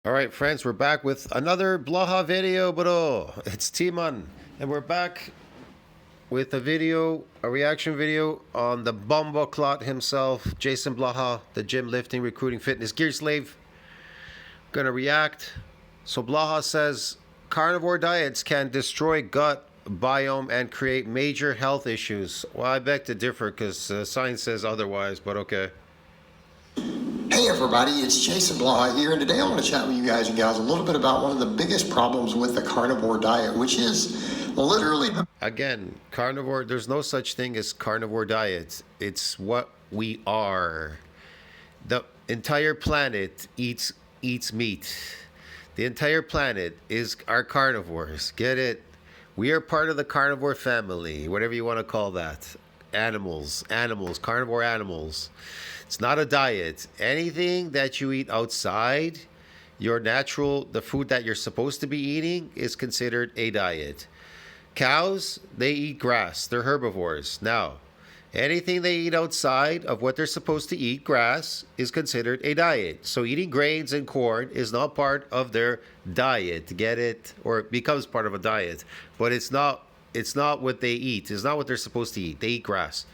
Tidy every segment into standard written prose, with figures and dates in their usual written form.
All right, friends, we're back with another Blaha video, bro. It's Timan, and we're back with a reaction video on the Bomba Clot himself, JasonBlaha, the gym lifting, recruiting, fitness gear slave. Gonna react. So Blaha says carnivore diets can destroy gut biome and create major health issues. Well, I beg to differ because science says otherwise, but okay. Hey everybody, it's JasonBlaha here, and today I want to chat with you guys and gals a little bit about one of the biggest problems with the carnivore diet, which is literally... Again, carnivore, there's no such thing as carnivore diet. It's what we are. The entire planet eats meat. The entire planet is our carnivores. Get it? We are part of the carnivore family, whatever you want to call that. Animals, carnivore animals. It's not a diet. Anything that you eat outside your natural, the food that you're supposed to be eating is considered a diet. Cows, they eat grass. They're herbivores. Now, anything they eat outside of what they're supposed to eat, grass, is considered a diet. So eating grains and corn is not part of their diet. Get it? Or it becomes part of a diet. But it's not what they eat. It's not what they're supposed to eat. They eat grass.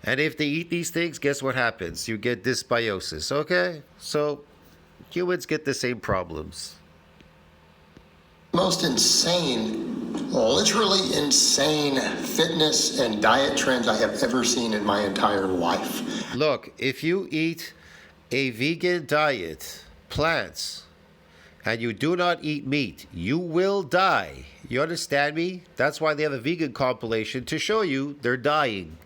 And if they eat these things, guess what happens? You get dysbiosis, okay? So humans get the same problems. Most insane, literally insane fitness and diet trends I have ever seen in my entire life. Look, if you eat a vegan diet, plants, and you do not eat meat, you will die. You understand me? That's why they have a vegan compilation to show you they're dying.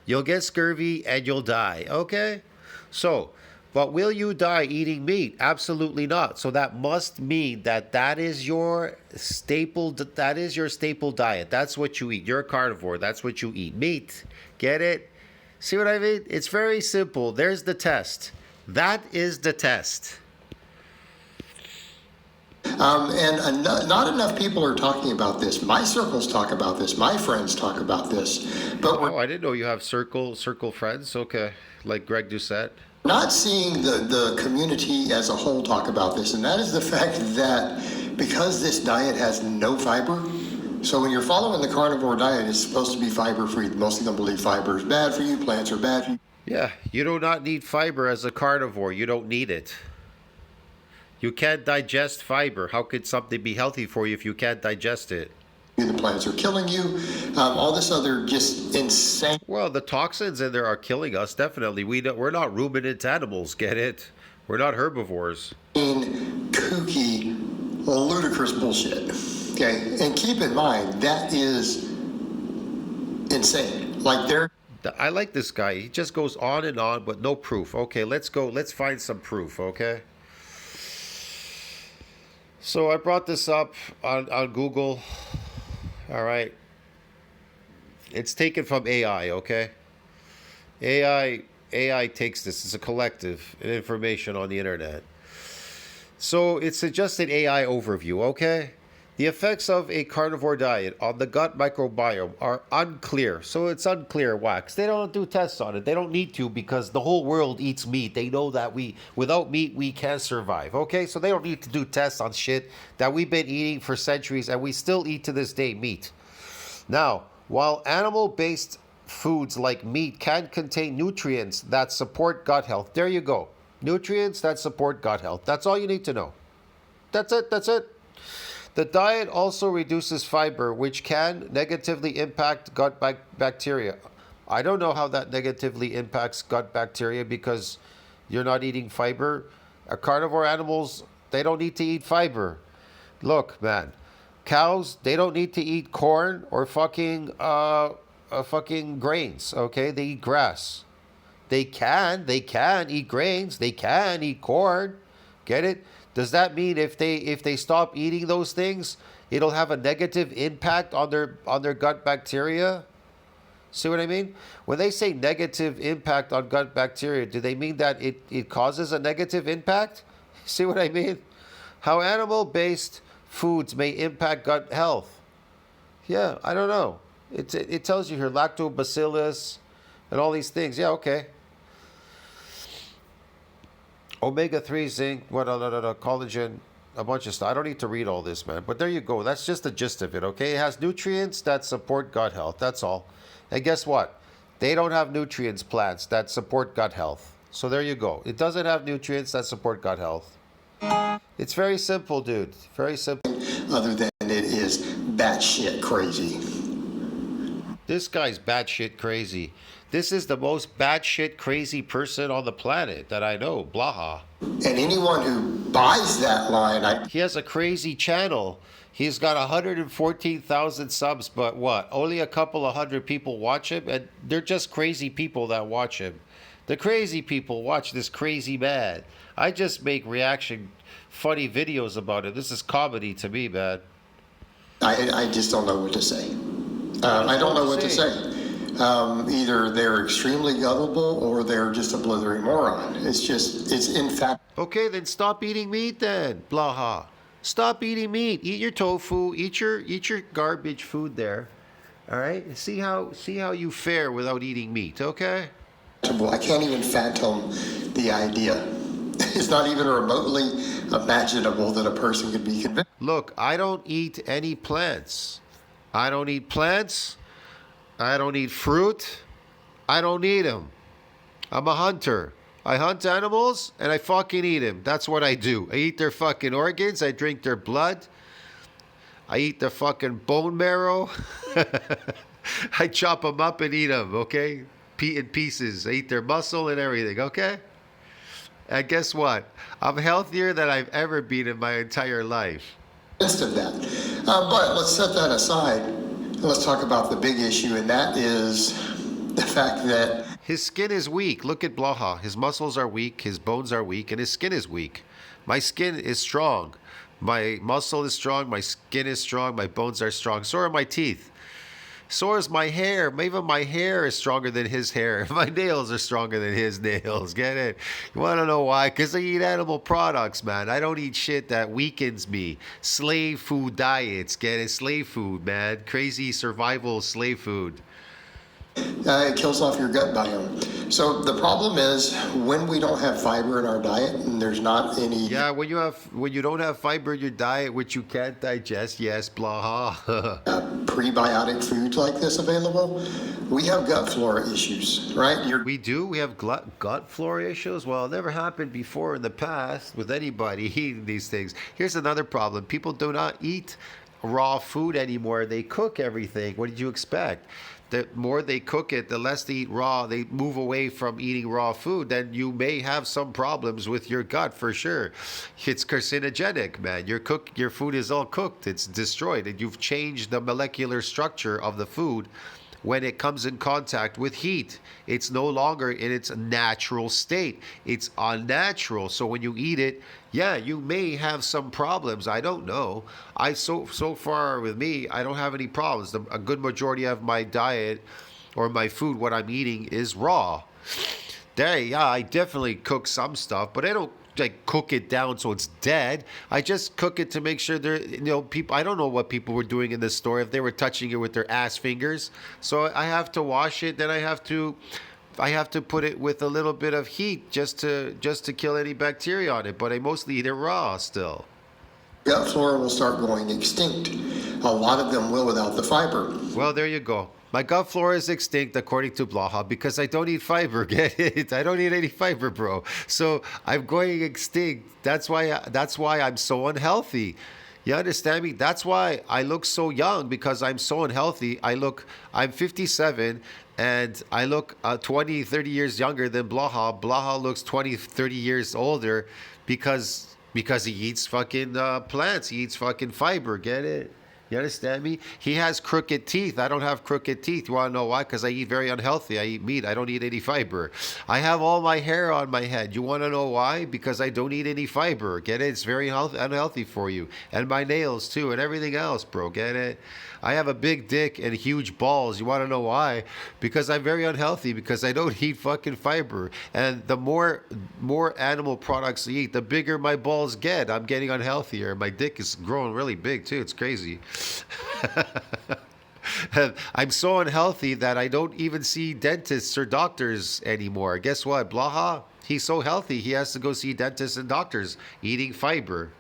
You'll get scurvy and you'll die, okay? So, but will you die eating meat? Absolutely not. So that must mean that is your staple diet. That's what you eat. You're a carnivore. That's what you eat. Meat. Get it? See what I mean? It's very simple. There's the test. That is the test. And not enough people are talking about this. My circles talk about this. My friends talk about this. But I didn't know you have circle friends. Okay, like Greg Doucette. Not seeing the community as a whole talk about this, and that is the fact that because this diet has no fiber, so when you're following the carnivore diet, it's supposed to be fiber-free. Most of them believe fiber is bad for you, plants are bad for you. Yeah, you do not need fiber as a carnivore. You don't need it. You can't digest fiber. How could something be healthy for you if you can't digest it? The plants are killing you. All this other just insane. Well, the toxins in there are killing us, definitely. We're not ruminant animals, get it? We're not herbivores. Kooky, ludicrous bullshit. Okay, and keep in mind, that is insane. Like I like this guy. He just goes on and on, but no proof. Okay, let's go. Let's find some proof, okay? So I brought this up on Google. All right. It's taken from AI, okay? AI takes this. It's a collective information on the internet. So it's just an AI overview, okay? The effects of a carnivore diet on the gut microbiome are unclear. So it's unclear, wax. They don't do tests on it. They don't need to because the whole world eats meat. They know that without meat, we can't survive. Okay? So they don't need to do tests on shit that we've been eating for centuries and we still eat to this day meat. Now, while animal-based foods like meat can contain nutrients that support gut health, there you go. Nutrients that support gut health. That's all you need to know. That's it. That's it. The diet also reduces fiber, which can negatively impact gut bacteria. I don't know how that negatively impacts gut bacteria because you're not eating fiber. Carnivore animals, they don't need to eat fiber. Look, man, cows, they don't need to eat corn or fucking grains, okay? They eat grass. They can eat grains. They can eat corn. Get it? Does that mean if they stop eating those things, it'll have a negative impact on their gut bacteria? See what I mean? When they say negative impact on gut bacteria, do they mean that it causes a negative impact? See what I mean? How animal-based foods may impact gut health. Yeah, I don't know. It tells you here lactobacillus and all these things. Yeah, okay. Omega-3, zinc, collagen, a bunch of stuff. I don't need to read all this, man. But there you go. That's just the gist of it, okay? It has nutrients that support gut health. That's all. And guess what? They don't have nutrients, plants, that support gut health. So there you go. It doesn't have nutrients that support gut health. It's very simple, dude. Very simple. Other than it is batshit crazy. This guy's batshit crazy. This is the most batshit crazy person on the planet that I know, Blaha. And anyone who buys that line, He has a crazy channel. He's got 114,000 subs, but what? Only a couple of hundred people watch him, and they're just crazy people that watch him. The crazy people watch this crazy man. I just make reaction, funny videos about it. This is comedy to me, man. I just don't know what to say. I don't know what to say. Either they're extremely gullible or they're just a blithering moron. It's in fact. Okay, then stop eating meat then, Blaha. Stop eating meat. Eat your tofu. Eat your garbage food there. All right. See how you fare without eating meat. Okay. I can't even fathom the idea. It's not even remotely imaginable that a person could be convinced. Look, I don't eat any plants. I don't eat plants. I don't eat fruit. I don't eat them. I'm a hunter. I hunt animals and I fucking eat them. That's what I do. I eat their fucking organs. I drink their blood. I eat their fucking bone marrow. I chop them up and eat them, okay? In pieces. I eat their muscle and everything, okay? And guess what? I'm healthier than I've ever been in my entire life. Of that. But let's set that aside. Let's talk about the big issue, and that is the fact that his skin is weak. Look at Blaha. His muscles are weak, his bones are weak, and his skin is weak. My skin is strong. My muscle is strong, my skin is strong, my bones are strong. So are my teeth. So is my hair. Even my hair is stronger than his hair. My nails are stronger than his nails. Get it? You want to know why? Because I eat animal products, man. I don't eat shit that weakens me. Slave food diets. Get it? Slave food, man. Crazy survival slave food. It kills off your gut biome. So the problem is when we don't have fiber in our diet and there's not any. Yeah, when you don't have fiber in your diet, which you can't digest, yes, Blaha. Prebiotic foods like this available, we have gut flora issues, right? We do. We have gut flora issues. Well, it never happened before in the past with anybody eating these things. Here's another problem: people do not eat raw food anymore. They cook everything. What did you expect? The more they cook it, the less they eat raw. They move away from eating raw food. Then you may have some problems with your gut for sure. It's carcinogenic, man. Your food is all cooked. It's destroyed, and you've changed the molecular structure of the food. When it comes in contact with heat, it's no longer in its natural state. It's unnatural. So when you eat it, yeah, you may have some problems. I don't know. So far with me, I don't have any problems. A good majority of my diet or my food, what I'm eating, is raw. I definitely cook some stuff, but I don't like cook it down so it's dead. I just cook it to make sure people. I don't know what people were doing in the store, if they were touching it with their ass fingers. So I have to wash it. Then I have to put it with a little bit of heat just to kill any bacteria on it. But I mostly eat it raw still. Gut flora will start going extinct. A lot of them will without the fiber. Well, there you go. My gut flora is extinct according to Blaha because I don't eat fiber. Get it? I don't eat any fiber, bro. So I'm going extinct. That's why I'm so unhealthy. You understand me? That's why I look so young, because I'm so unhealthy. I'm 57 and I look 20, 30 years younger than Blaha. Blaha looks 20, 30 years older because he eats fucking plants. He eats fucking fiber. Get it? You understand me? He has crooked teeth. I don't have crooked teeth. You want to know why? Because I eat very unhealthy. I eat meat. I don't eat any fiber. I have all my hair on my head. You want to know why? Because I don't eat any fiber. Get it? It's very unhealthy for you. And my nails too, and everything else, bro. Get it? I have a big dick and huge balls. You want to know why? Because I'm very unhealthy, because I don't eat fucking fiber. And the more animal products I eat, the bigger my balls get. I'm getting unhealthier. My dick is growing really big too. It's crazy. I'm so unhealthy that I don't even see dentists or doctors anymore. Guess what, Blaha? He's so healthy, he has to go see dentists and doctors, eating fiber.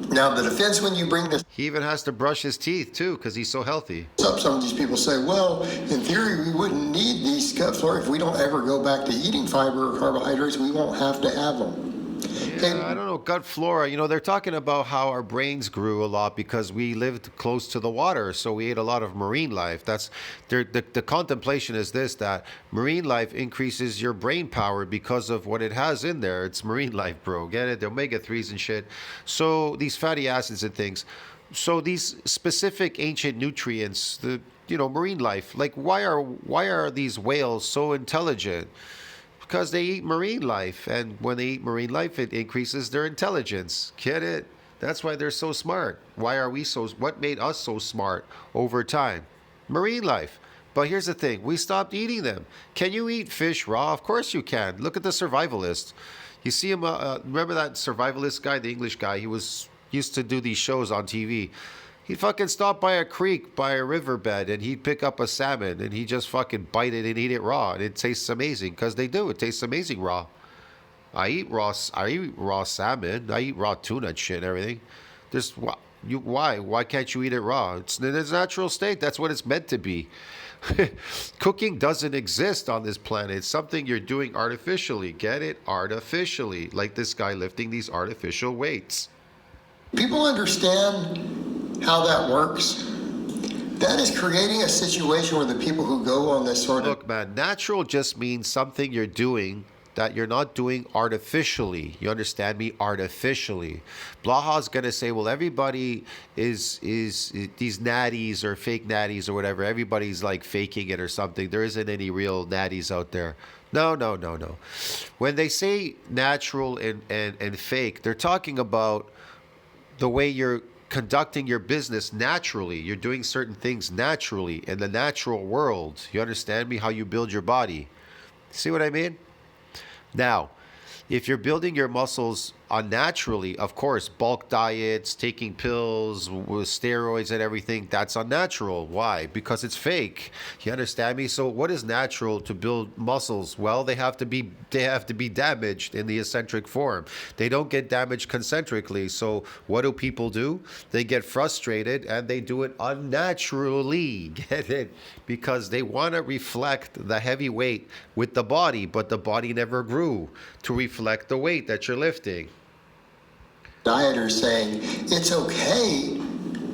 Now, the defense when you bring this He even has to brush his teeth too because he's so healthy. up, some of these people say, well, in theory, we wouldn't need these gut flora. If we don't ever go back to eating fiber or carbohydrates, we won't have to have them. Yeah, I don't know, gut flora. You know, they're talking about how our brains grew a lot because we lived close to the water, so we ate a lot of marine life. That's the contemplation is this, that marine life increases your brain power because of what it has in there. It's marine life, bro. Get it? The omega-3s and shit. So these fatty acids and things. So these specific ancient nutrients, the marine life, like why are these whales so intelligent? Because they eat marine life, and when they eat marine life, it increases their intelligence. Get it? That's why they're so smart. Why are we so? What made us so smart over time? Marine life. But here's the thing: we stopped eating them. Can you eat fish raw? Of course you can. Look at the survivalist. You see him. Remember that survivalist guy, the English guy? He used to do these shows on TV. He'd fucking stop by a creek, by a riverbed, and he'd pick up a salmon, and he'd just fucking bite it and eat it raw, and it tastes amazing, because they do. It tastes amazing raw. I eat raw salmon. I eat raw tuna and shit and everything. Why can't you eat it raw? It's in its natural state. That's what it's meant to be. Cooking doesn't exist on this planet. It's something you're doing artificially. Get it? Artificially. Like this guy lifting these artificial weights. People understand how that works. That is creating a situation where the people who go on this sort of... Look, man, natural just means something you're doing that you're not doing artificially. You understand me? Artificially. Blaha's going to say, well, everybody is these natties or fake natties or whatever. Everybody's like faking it or something. There isn't any real natties out there. No. When they say natural and fake, they're talking about the way you're conducting your business naturally. You're doing certain things naturally in the natural world. You understand me? How you build your body. See what I mean? Now, if you're building your muscles unnaturally, of course, bulk diets, taking pills with steroids and everything, that's unnatural. Why? Because it's fake. You understand me? So what is natural to build muscles? Well, they have to be damaged in the eccentric form. They don't get damaged concentrically. So what do people do? They get frustrated and they do it unnaturally. Get it? Because they want to reflect the heavy weight with the body, but the body never grew to reflect the weight that you're lifting. Dieters saying, it's okay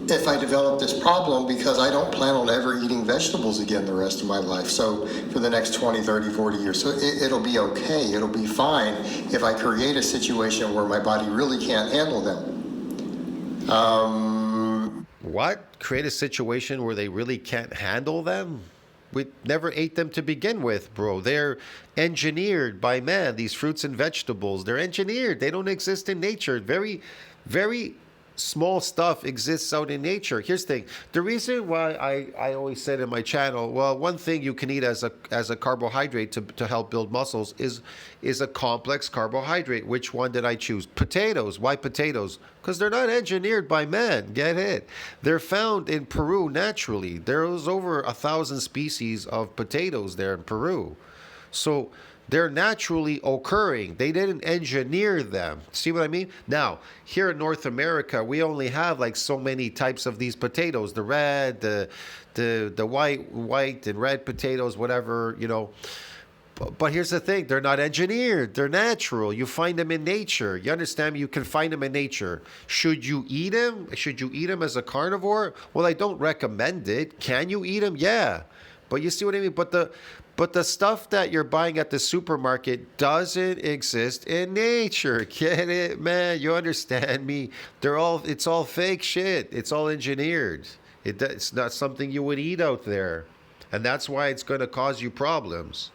if I develop this problem because I don't plan on ever eating vegetables again the rest of my life. So for the next 20, 30, 40 years. So it'll be okay. It'll be fine if I create a situation where my body really can't handle them. What? Create a situation where they really can't handle them? We never ate them to begin with, bro. They're engineered by man, these fruits and vegetables. They're engineered. They don't exist in nature. Very, very small stuff exists out in nature. Here's the thing. The reason why I always said in my channel, well, one thing you can eat as a carbohydrate to help build muscles is a complex carbohydrate. Which one did I choose? Potatoes. Why potatoes? Because they're not engineered by man. Get it? They're found in Peru naturally. There's over 1,000 species of potatoes there in Peru. So they're naturally occurring. They didn't engineer them. See what I mean? Now, here in North America, we only have like so many types of these potatoes. The red, the white and red potatoes, whatever, you know. But here's the thing. They're not engineered. They're natural. You find them in nature. You understand me? You can find them in nature. Should you eat them? Should you eat them as a carnivore? Well, I don't recommend it. Can you eat them? Yeah. But you see what I mean? But the stuff that you're buying at the supermarket doesn't exist in nature. Get it, man? You understand me? It's all fake shit. It's all engineered. It's not something you would eat out there. And that's why it's going to cause you problems.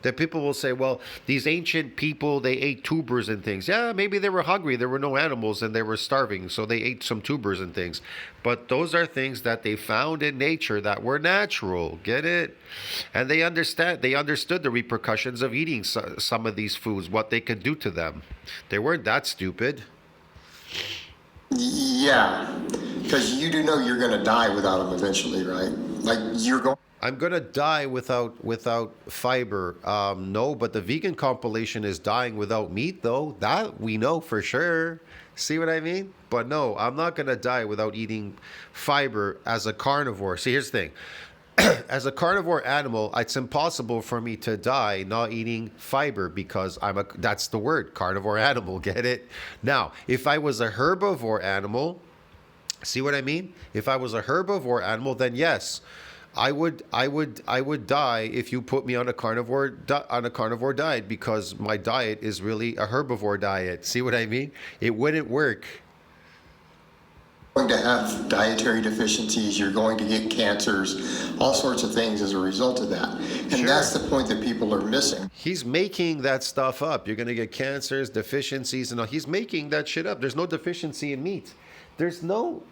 That people will say, well, these ancient people, they ate tubers and things. Yeah, maybe they were hungry. There were no animals and they were starving, so they ate some tubers and things. But those are things that they found in nature that were natural. Get it? And they understood the repercussions of eating some of these foods, what they could do to them. They weren't that stupid. Yeah, because you do know you're going to die without them eventually, right? Like you're going... I'm gonna die without fiber. No, but the vegan compilation is dying without meat, though. That we know for sure. See what I mean? But no, I'm not gonna die without eating fiber as a carnivore. See, here's the thing. As a carnivore animal, it's impossible for me to die not eating fiber because that's the word, carnivore animal, get it? Now, if I was a herbivore animal, see what I mean? If I was a herbivore animal, then yes, I would die if you put me on a carnivore diet because my diet is really a herbivore diet. See what I mean? It wouldn't work. Going to have dietary deficiencies, you're going to get cancers, all sorts of things as a result of that. And Sure. that's the point that people are missing. He's making that stuff up. You're gonna get cancers, deficiencies, and all. He's making that shit up. There's no deficiency in meat. There's no.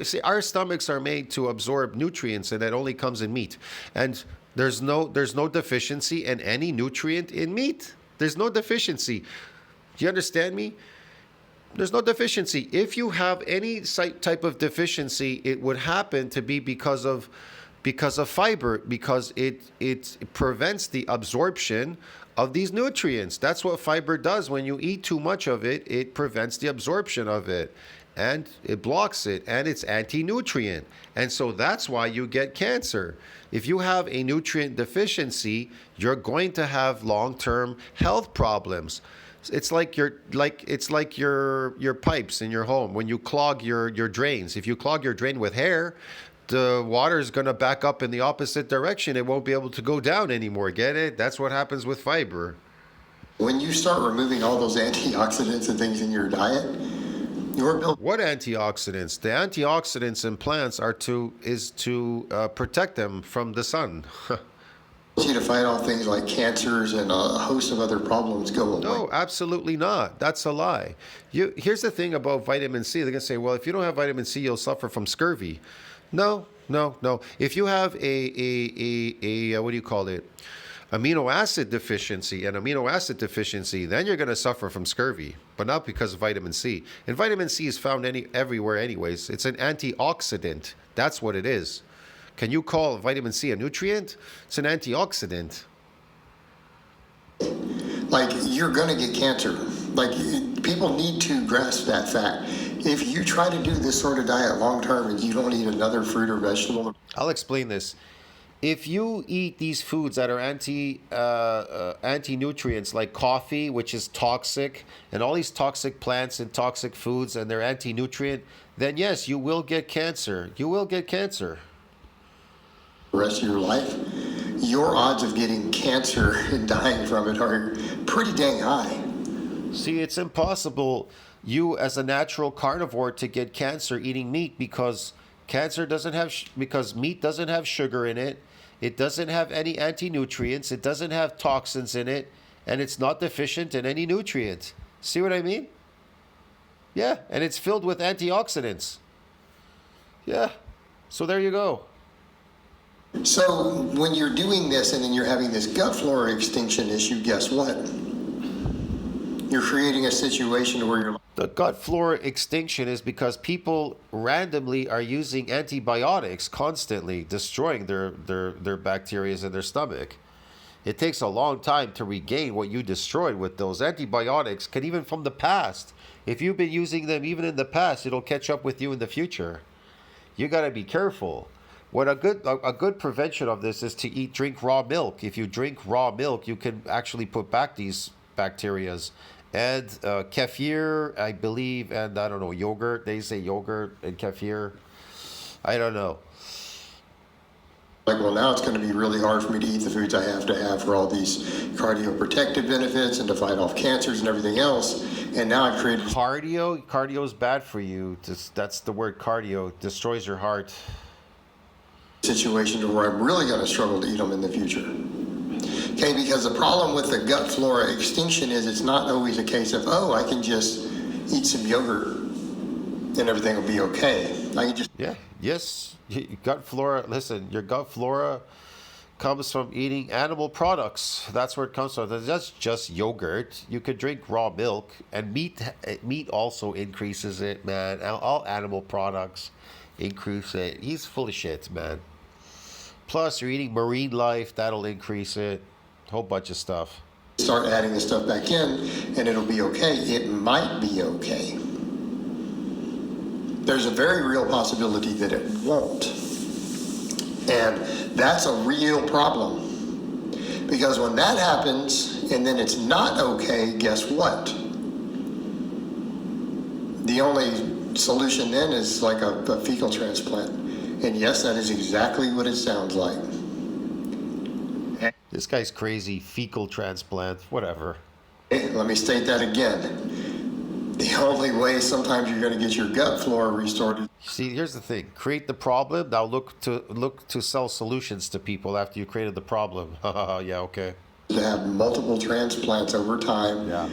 See, our stomachs are made to absorb nutrients, and that only comes in meat. And there's no deficiency in any nutrient in meat. There's no deficiency. Do you understand me? There's no deficiency. If you have any type of deficiency, it would happen to be because of fiber, because it prevents the absorption of these nutrients. That's what fiber does. When you eat too much of it, it prevents the absorption of it, and it blocks it, and it's anti-nutrient. And so that's why you get cancer. If you have a nutrient deficiency, you're going to have long-term health problems. It's like your pipes in your home. When you clog your drains, if you clog your drain with hair, the water is going to back up in the opposite direction. It won't be able to go down anymore. Get it? That's what happens with fiber. When you start removing all those antioxidants and things in your diet, your ability What antioxidants? The antioxidants in plants is to protect them from the sun. to fight off things like cancers and a host of other problems go away. No, absolutely not. That's a lie. Here's the thing about vitamin C. They're going to say, well, if you don't have vitamin C, you'll suffer from scurvy. No, no, no. If you have a what do you call it? Amino acid deficiency, then you're going to suffer from scurvy, but not because of vitamin C. And vitamin C is found everywhere anyways. It's an antioxidant. That's what it is. Can you call vitamin C a nutrient? It's an antioxidant. Like, you're going to get cancer. Like, people need to grasp that fact. If you try to do this sort of diet long term and you don't eat another fruit or vegetable, I'll explain this. If you eat these foods that are anti-nutrients like coffee, which is toxic, and all these toxic plants and toxic foods, and they're anti-nutrient, then yes, you will get cancer. You will get cancer. the rest of your life, your odds of getting cancer and dying from it are pretty dang high. See, it's impossible you as a natural carnivore to get cancer eating meat because because meat doesn't have sugar in it. It doesn't have any anti-nutrients. It doesn't have toxins in it, and it's not deficient in any nutrient. See what I mean? Yeah, and it's filled with antioxidants. Yeah. So there you go. So when you're doing this and then you're having this gut flora extinction issue, guess what? You're creating a situation where you're... The gut flora extinction is because people randomly are using antibiotics constantly, destroying their bacteria in their stomach. It takes a long time to regain what you destroyed with those antibiotics, can even from the past. If you've been using them even in the past, it'll catch up with you in the future. You got to be careful. What a good prevention of this is to drink raw milk. If you drink raw milk, you can actually put back these bacterias. And kefir, I believe, and I don't know, yogurt. They say yogurt and kefir. I don't know. Like, well, now it's going to be really hard for me to eat the foods I have to have for all these cardioprotective benefits and to fight off cancers and everything else. And now I've created... Cardio is bad for you. That's the word cardio. Destroys your heart. Situation where I'm really going to struggle to eat them in the future. Okay, because the problem with the gut flora extinction is it's not always a case of, oh, I can just eat some yogurt and everything will be okay. I can just... Yeah, yes. Gut flora, listen, your gut flora comes from eating animal products. That's where it comes from. That's just yogurt. You could drink raw milk, and meat also increases it, man. All animal products increase it. He's full of shit, man. Plus, you're eating marine life. That'll increase it. A whole bunch of stuff. Start adding this stuff back in, and it'll be okay. It might be okay. There's a very real possibility that it won't. And that's a real problem. Because when that happens, and then it's not okay, guess what? The only solution then is like a fecal transplant. And yes, that is exactly what it sounds like. This guy's crazy. Fecal transplant, whatever. Let me state that again. The only way sometimes you're going to get your gut flora restored is See, here's the thing. Create the problem. Now look to sell solutions to people after you created the problem. Yeah, okay. to have multiple transplants over time Yeah.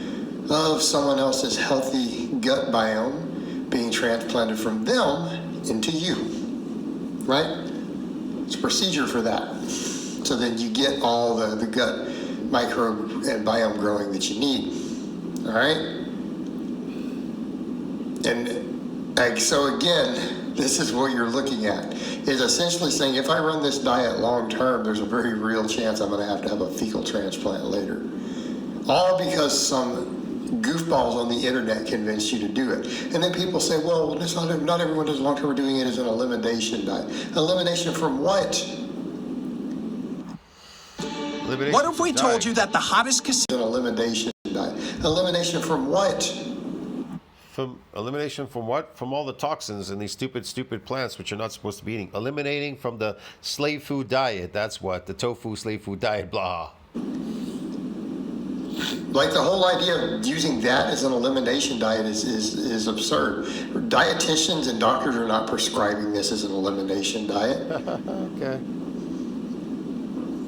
of someone else's healthy gut biome being transplanted from them into you, right? It's a procedure for that. So that you get all the gut microbe and biome growing that you need, all right? And so again, this is what you're looking at, is essentially saying if I run this diet long term, there's a very real chance I'm going to have a fecal transplant later. All because some goofballs on the internet convinced you to do it. And then people say, well, it's not everyone does long term, we're doing it as an elimination diet. Elimination from what? What if we told you that the hottest casino... An elimination diet. Elimination from what? From elimination from what? From all the toxins in these stupid plants which you're not supposed to be eating. Eliminating from the slave food diet. That's what. The tofu slave food diet, blah. Like the whole idea of using that as an elimination diet is absurd. Dietitians and doctors are not prescribing this as an elimination diet. Okay.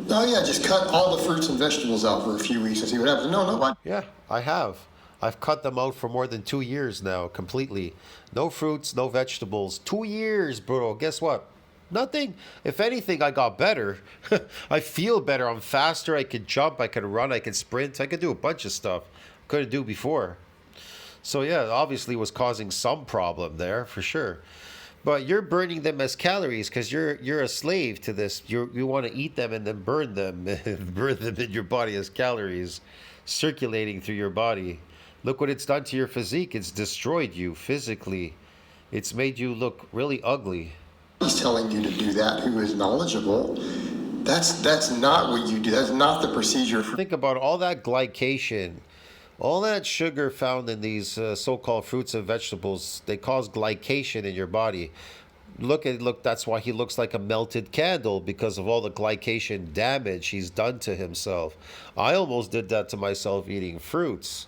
Oh yeah, just cut all the fruits and vegetables out for a few weeks and see what happens. No. Yeah, I have. I've cut them out for more than 2 years now, completely. No fruits, no vegetables. 2 years, bro. Guess what? Nothing. If anything, I got better. I feel better. I'm faster. I could jump. I could run. I could sprint. I could do a bunch of stuff I couldn't do before. So yeah, obviously it was causing some problem there, for sure. But you're burning them as calories because you're a slave to this. You want to eat them and then burn them. Burn them in your body as calories circulating through your body. Look what it's done to your physique. It's destroyed you physically. It's made you look really ugly. He's telling you to do that, who is knowledgeable. That's not what you do. That's not the procedure. Think about all that glycation, all that sugar found in these so-called fruits and vegetables. They cause glycation in your body. Look, that's why he looks like a melted candle, because of all the glycation damage he's done to himself. I almost did that to myself eating fruits,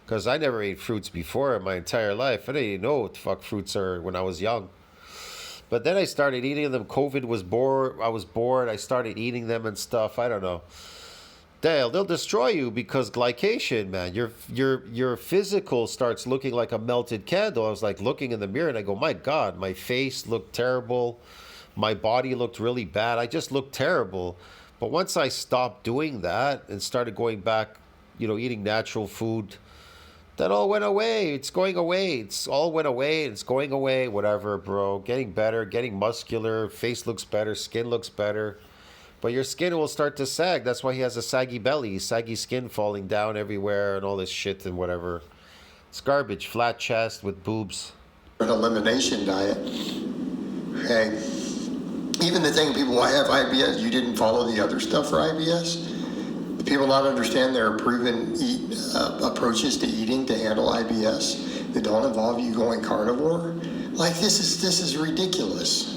because I never ate fruits before in my entire life. I didn't even know what the fuck fruits are when I was young. But then I started eating them. COVID was bored. I was bored. I started eating them and stuff. I don't know. They'll destroy you because glycation, man. Your physical starts looking like a melted candle. I was like looking in the mirror and I go, my God, my face looked terrible. My body looked really bad. I just looked terrible. But once I stopped doing that and started going back, eating natural food, that all went away. It's going away. It's all went away. It's going away. Whatever, bro. Getting better, getting muscular. Face looks better. Skin looks better. But your skin will start to sag. That's why he has a saggy belly, saggy skin falling down everywhere and all this shit and whatever. It's garbage. Flat chest with boobs. An elimination diet. Okay. Even the thing people why have IBS, you didn't follow the other stuff for IBS. People not understand there are proven approaches to eating to handle IBS that don't involve you going carnivore. Like this is ridiculous.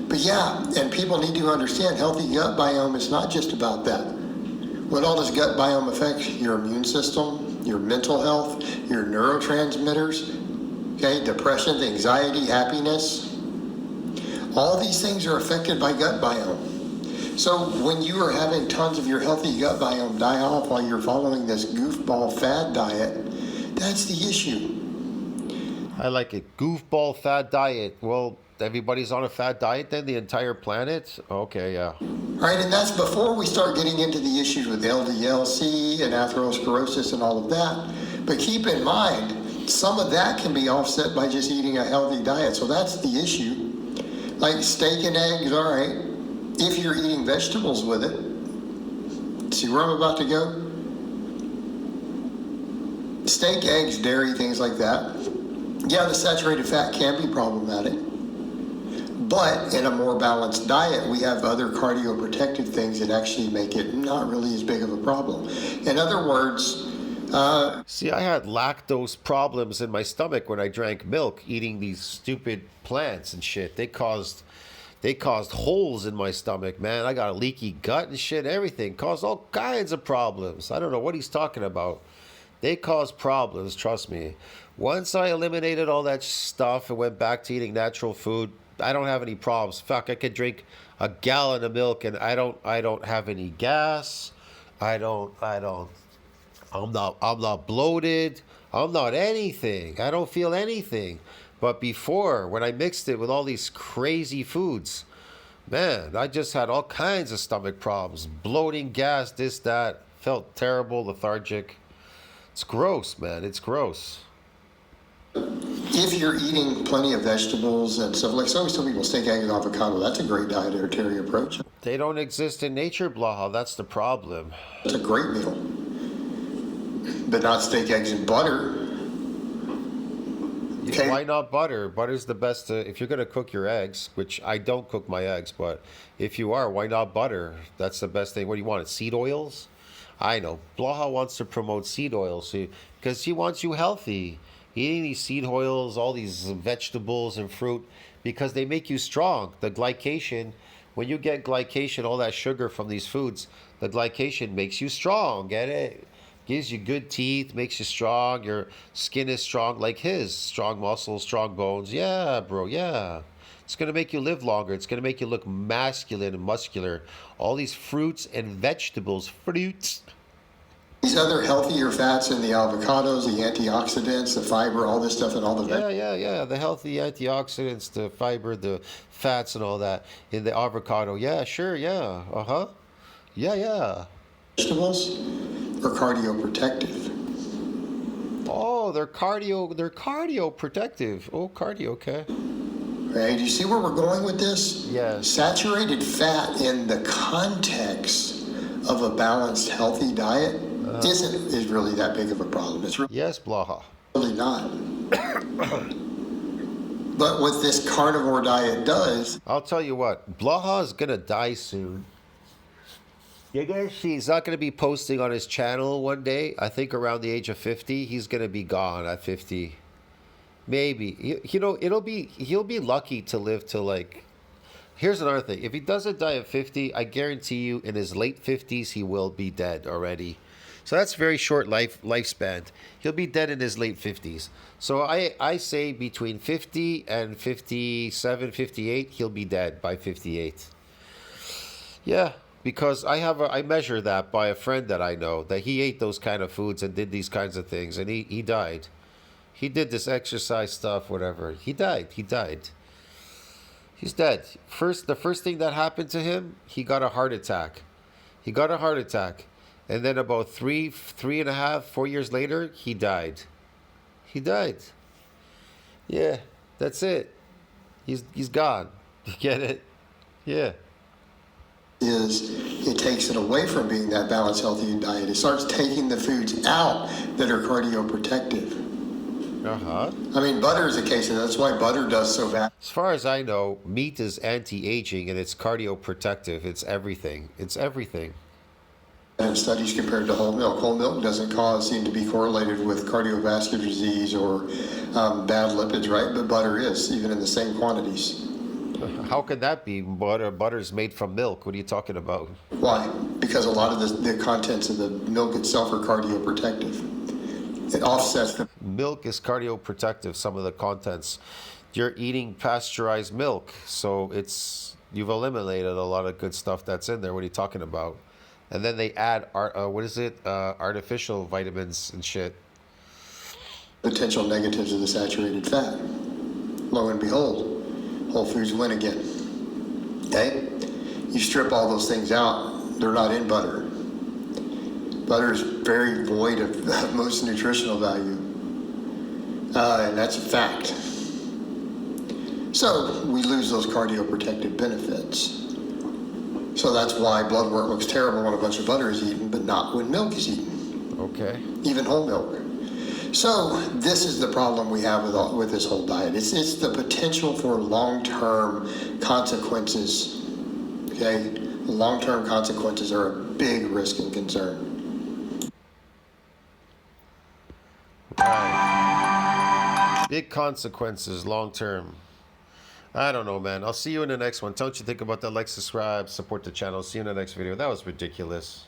But yeah, and people need to understand healthy gut biome is not just about that. What all does gut biome affect? Your immune system, your mental health, your neurotransmitters, okay, depression, anxiety, happiness. All these things are affected by gut biome. So when you are having tons of your healthy gut biome die off while you're following this goofball fad diet, that's the issue. I like it. Goofball fad diet. Well, everybody's on a fad diet then, the entire planet? Okay, yeah. Right, and that's before we start getting into the issues with LDL-C and atherosclerosis and all of that. But keep in mind, some of that can be offset by just eating a healthy diet. So that's the issue. Like steak and eggs, all right. If you're eating vegetables with it, see where I'm about to go? Steak, eggs, dairy, things like that. Yeah, the saturated fat can be problematic. But in a more balanced diet, we have other cardioprotective things that actually make it not really as big of a problem. In other words, See, I had lactose problems in my stomach when I drank milk, eating these stupid plants and shit. They caused holes in my stomach, man. I got a leaky gut and shit, everything. Caused all kinds of problems. I don't know what he's talking about. They cause problems, trust me. Once I eliminated all that stuff and went back to eating natural food, I don't have any problems. Fuck, I could drink a gallon of milk and I don't have any gas. I'm not bloated. I'm not anything. I don't feel anything. But before, when I mixed it with all these crazy foods, man, I just had all kinds of stomach problems. Bloating, gas, this, that. Felt terrible, lethargic. It's gross, man. It's gross. if you're eating plenty of vegetables and stuff, like so I always tell people, steak, egg, and avocado, that's a great dietary approach. They don't exist in nature, Blaha. That's the problem. It's a great meal. But not steak, eggs, and butter. Okay. Why not butter? Butter's the best. If you're going to cook your eggs, which I don't cook my eggs, but if you are, why not butter? That's the best thing. What do you want? Seed oils? I know. Blaha wants to promote seed oils because he wants you healthy. Eating these seed oils, all these vegetables and fruit, because they make you strong. The glycation, when you get glycation, all that sugar from these foods, the glycation makes you strong. Get it? Gives you good teeth, makes you strong. Your skin is strong like his. Strong muscles, strong bones. Yeah, bro, yeah. It's going to make you live longer. It's going to make you look masculine and muscular. All these fruits and vegetables. Fruits. These other healthier fats in the avocados, the antioxidants, the fiber, all this stuff, and all the Yeah. The healthy antioxidants, the fiber, the fats, and all that in the avocado. Yeah, sure, yeah. Uh-huh. Yeah. vegetables are cardioprotective. Oh, they're cardio protective. Oh, cardio, okay. Right? Do you see where we're going with this? Yes. Saturated fat in the context of a balanced, healthy diet is really that big of a problem. It's Yes, Blaha. really not. But what this carnivore diet does, I'll tell you what, Blaha is going to die soon. You're going to see he's not going to be posting on his channel one day. I think around the age of 50, he's going to be gone at 50. Maybe. He'll be lucky to live to like... Here's another thing. If he doesn't die at 50, I guarantee you in his late 50s, he will be dead already. So that's very short lifespan. He'll be dead in his late 50s. So I say between 50 and 57, 58, he'll be dead by 58. Yeah, because I measure that by a friend that I know, that he ate those kind of foods and did these kinds of things, and he died. He did this exercise stuff, whatever. He died. He's dead. The first thing that happened to him, he got a heart attack. And then about 3.5, 4 years later, he died. Yeah, that's it. He's gone. You get it? Yeah. is it takes it away from being that balanced, healthy diet. It starts taking the foods out that are cardioprotective. Uh-huh. I mean, butter is a case of that. That's why butter does so bad. As far as I know, meat is anti-aging and it's cardioprotective. It's everything. And studies compared to whole milk. Whole milk doesn't seem to be correlated with cardiovascular disease or bad lipids, right? But butter is, even in the same quantities. How could that be? Butter's made from milk. What are you talking about? Why? Because a lot of the contents of the milk itself are cardioprotective. It offsets the... Milk is cardioprotective, some of the contents. You're eating pasteurized milk, so you've eliminated a lot of good stuff that's in there. What are you talking about? And then they add, artificial vitamins and shit. Potential negatives of the saturated fat. Lo and behold, Whole Foods win again. Okay? You strip all those things out, they're not in butter. Butter is very void of most nutritional value. And that's a fact. So we lose those cardioprotective benefits. So that's why blood work looks terrible when a bunch of butter is eaten, but not when milk is eaten. Okay. Even whole milk. So this is the problem we have with this whole diet. It's the potential for long-term consequences. Okay, long-term consequences are a big risk and concern. Right. Big consequences long-term. I don't know, man. I'll see you in the next one. Tell what you think about that. Like, subscribe, support the channel. See you in the next video. That was ridiculous.